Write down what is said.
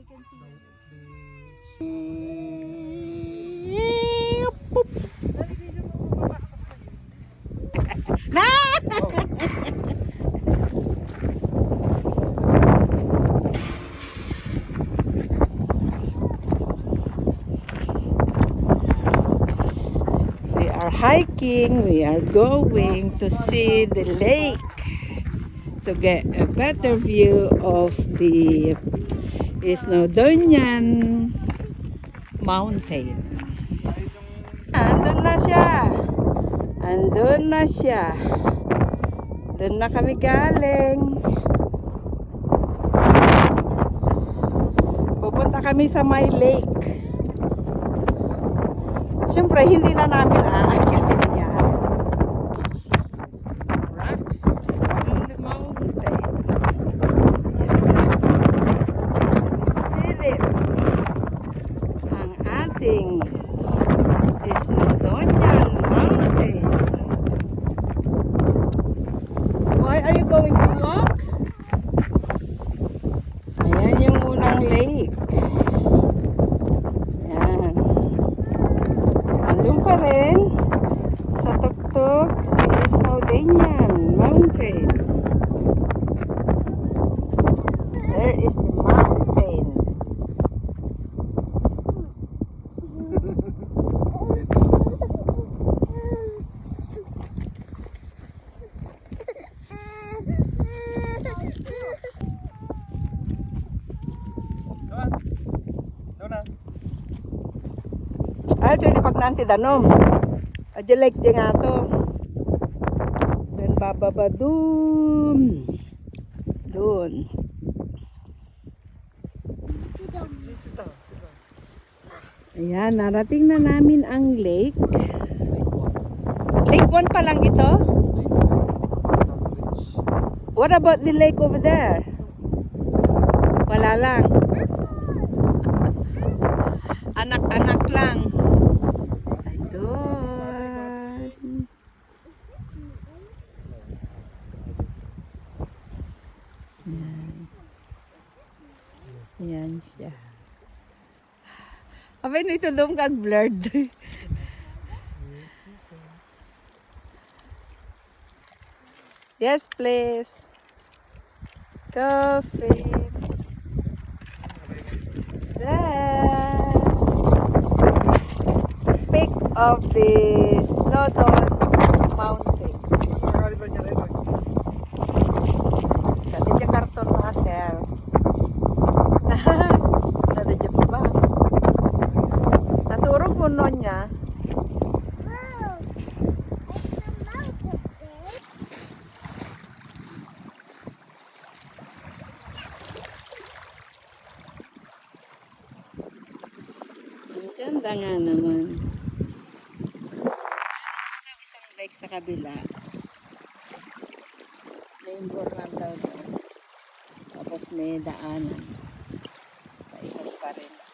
can see the We are hiking, we are going to see the lake to get a better view of the Snowdonian mountain. Andun na siya. Andun na siya. Doon na kami galing. Pupunta kami sa my lake. Siyempre, hindi na namin aakyatin yan. Rocks on the mountain. Silip ang ating Snowdonian mountain. Why are you going to walk? Ayan yung unang lake. Ayan. Andun pa rin sa tuktok si Snowdonian mountain. There is the mountain. Ay, ito yung pag nanti danom. Adya like dyan nga to. Then bababa dun. Dun. Ayan, narating na namin ang lake. Lake 1 pa lang ito? What about the lake over there? Wala lang. Anak-anak lang. Doon. Yan. Yan siya. Abay, nito doon kag-blurred. Yes, please. Coffee. There. Peak of the Snowdon Mountain. Dati dyan karton mga sir. Dati dyan ba? Naturog mo nun niya. Ang ganda nga naman. Ito isang lake sa kabila. May imbornal daw doon. Tapos may daanan. Paikot pa rin.